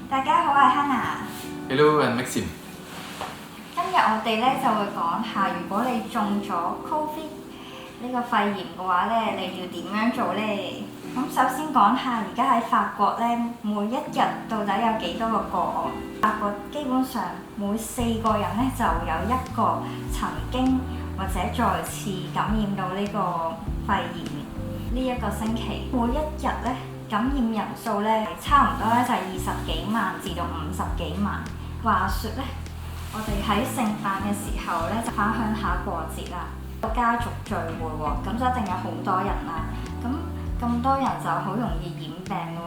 大家好，我係 Hannah。 Hello, I'm Maxime。今日我哋咧就會講下，如果你中咗 Covid 呢個肺炎嘅話咧，你要點樣做咧？咁首先講下而家喺法國咧，每一日到底有幾多個個案？法國基本上每4個人咧就有1個曾經或者再次感染到呢個肺炎。呢一個星期每一日咧感染人數咧差唔多咧就係20幾萬至到50幾萬。話說咧，我哋喺聖誕嘅時候咧就返鄉下過節啦，家族聚會喎，咁就一定有好多人啦。咁多人就好容易染病喎。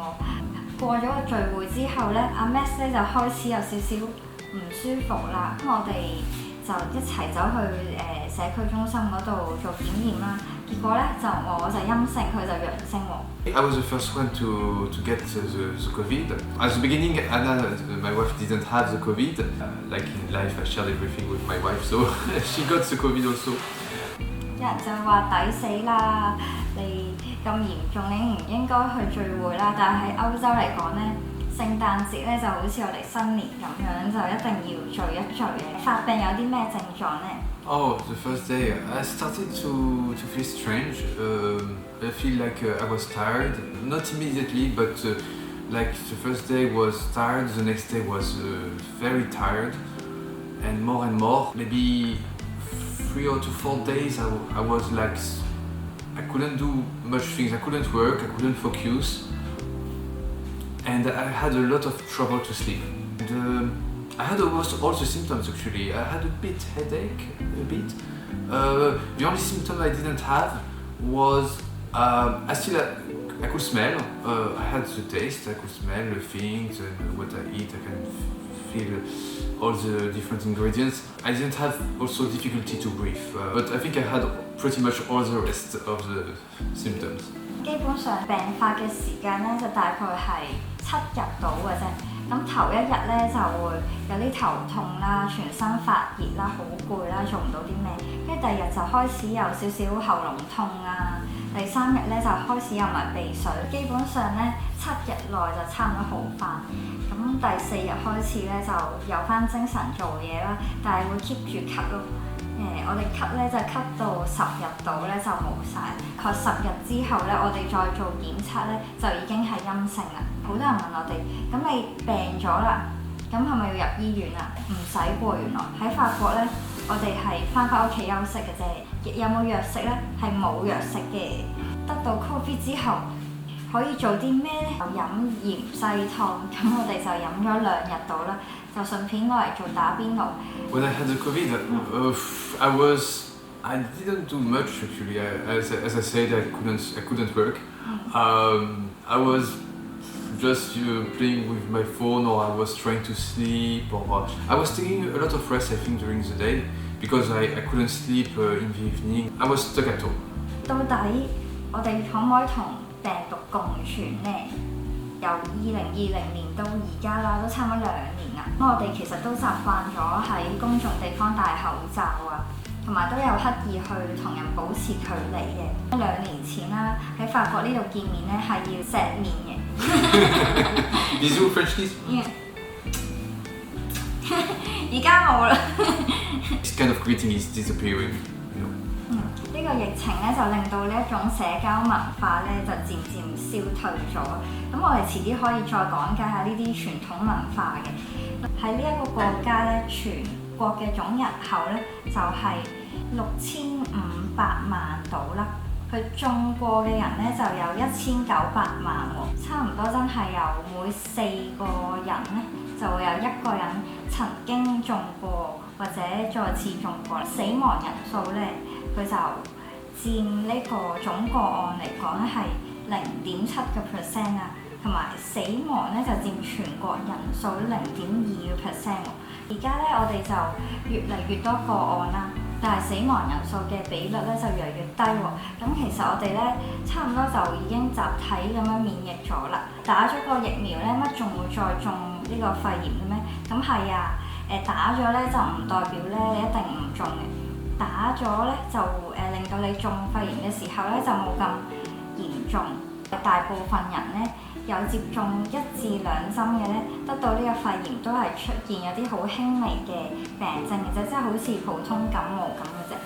過咗個聚會之後咧，阿 Max 咧就開始有少少唔舒服啦。咁我哋就一齊走去社區中心嗰度做檢驗啦。結果咧我就陰性，佢就陽性喎。I was the first one to get the COVID. At the beginning, Anna, my wife, didn't have the COVID. Like in life, I shared everything with my wife, so she got the COVID also. 有人就話抵死啦，你咁嚴重，你唔應該去聚會啦。但係喺歐洲嚟講咧，聖誕節咧就好似我哋新年咁樣，就一定要聚一聚嘅。發病有啲咩症狀咧？ Oh, the first day, I started to feel strange. I feel like I was tired, not immediately, but like the first day was tired, the next day was very tired, and more. Maybe 3 or 4 days, I was like, I couldn't do much things, I couldn't work, I couldn't focus, and I had a lot of trouble to sleep. And, I had almost all the symptoms actually. I had a bit headache, a bit. The only symptom I didn't have was I could smell. I had the taste. I could smell the things and what I eat. I can feel all the different ingredients. I didn't have also difficulty to breathe, but I think I had pretty much all the rest of the symptoms. 基本上病發嘅時間咧就大概係7日到嘅啫。咁頭一日咧就會有啲頭痛啦、全身發熱啦、好攰啦、做唔到啲咩。跟住第二日就開始有少少喉嚨痛啊。第3日咧就開始有埋鼻水。基本上咧7日內就差唔多好返。咁第4日開始咧就有返精神做嘢啦，但係會 keep 住咳咯。我哋咳咧就咳到10日度咧就冇晒。確10日之後咧，我哋再做檢測咧就已經係陰性啦。好多人問我哋：咁你病咗啦，咁係咪要入醫院啊？唔使喎，原來喺法國咧，我哋係返屋企休息嘅啫。有冇藥食咧？係冇藥食嘅。得到 Covid 之後可以做啲咩咧？飲芫茜湯，咁我哋就飲咗2日到啦，就順便攞嚟做打邊爐。When I had the COVID, I didn't do much actually. As I said, I couldn't work. I was just playing with my phone, or I was trying to sleep, or I was taking a lot of rest, I think, during the day because I couldn't sleep in the evening. I was stuck at home. 到底我哋可唔可以同病毒共存呢？由2020年到而家啦，都差唔多2年啦。咁我哋其實都習慣咗喺公眾地方戴口罩啊，同埋都有刻意去同人保持距離嘅。2年前啦，喺法國呢度見面咧係要錫面嘅。Bisous, French kiss. 而家冇啦。This kind of greeting is disappearing. 呢個疫情咧就令到呢一種社交文化咧就漸漸消退咗。咁我哋遲啲可以再講解下呢啲傳統文化嘅。喺呢一個國家咧，全國嘅總人口咧就係6500萬度啦。佢中過嘅人咧就有1900萬喎，差唔多真係有每4個人咧就會有1個人曾經中過或者再次中過。死亡人數咧佢就佔呢個總個案嚟講咧係0.7% 啊，同埋死亡咧就佔全國人數0.2%喎。而家咧我哋就越嚟越多個案啦，但係死亡人數嘅比率咧就越嚟越低喎。咁其實我哋咧差唔多就已經集體咁樣免疫咗啦。打咗個疫苗咧，乜仲會再中呢個肺炎嘅咩？咁係啊，打咗咧就唔代表咧你一定唔中嘅。打咗咧就令到你中肺炎嘅時候咧就冇咁嚴重。大部分人咧有接種1至2針嘅咧，得到呢個肺炎都係出現有啲好輕微嘅病徵嘅啫，即係好似普通感冒咁嘅啫。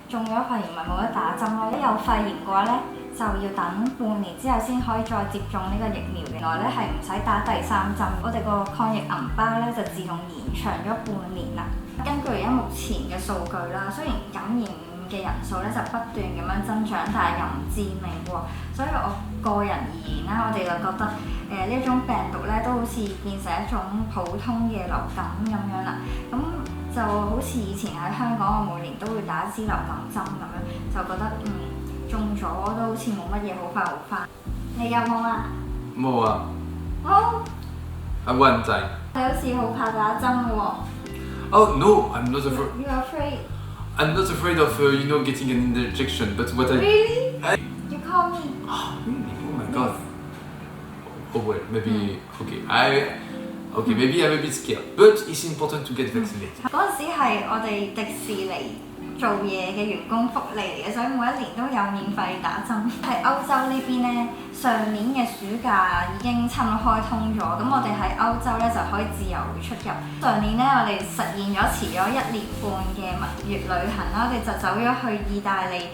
中咗肺炎咪冇得打針咯，一有肺炎嘅話咧，就要等半年之後先可以再接種呢個疫苗嘅。原來咧係唔使打第3針，我哋個抗疫銀包咧就自動延長咗半年啦。根據而家目前嘅數據啦，雖然感染嘅人數咧就不斷咁樣增長，但係又唔致命喎。所以我個人而言啦，我哋就覺得呢一種病毒咧都好似變成一種普通嘅流感咁樣啦。咁就好似以前喺香港，我每年都會打一支流感針咁樣，就覺得中咗都好似冇乜嘢好快好翻。你有冇啊？冇啊。冇。At one time. 你好似好怕打針喎。Oh no, I'm not afraid. You're afraid? I'm not afraid of getting an injection, but what Really? I You call me? really? Oh my god. Oh well, maybe okay, maybe I'm a bit scared, but it's important to get vaccinated. 嗰陣時係我哋迪士尼做嘢嘅員工福利嚟嘅，所以每一年都有免費打針。喺歐洲呢邊咧，上年嘅暑假已經差唔多開通咗，咁我哋喺歐洲咧就可以自由出入。上年咧我哋實現咗遲咗1年半嘅蜜月旅行啦，我哋就走咗去意大利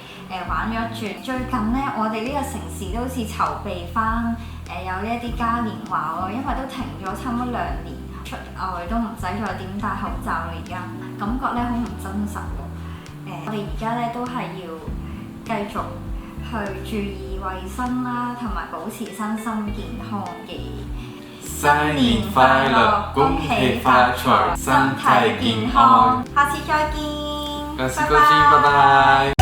玩咗一轉。最近咧我哋呢個城市都好似籌備翻有呢一啲嘉年華喎，因為都停咗差唔多2年，出外都唔使再點戴口罩啦，而家感覺咧好唔真實喎。我哋而家咧都係要繼續去注意衛生啦，同埋保持身心健康嘅。新年快樂，恭喜發財，身體健康。下次再見。下次再見，拜拜。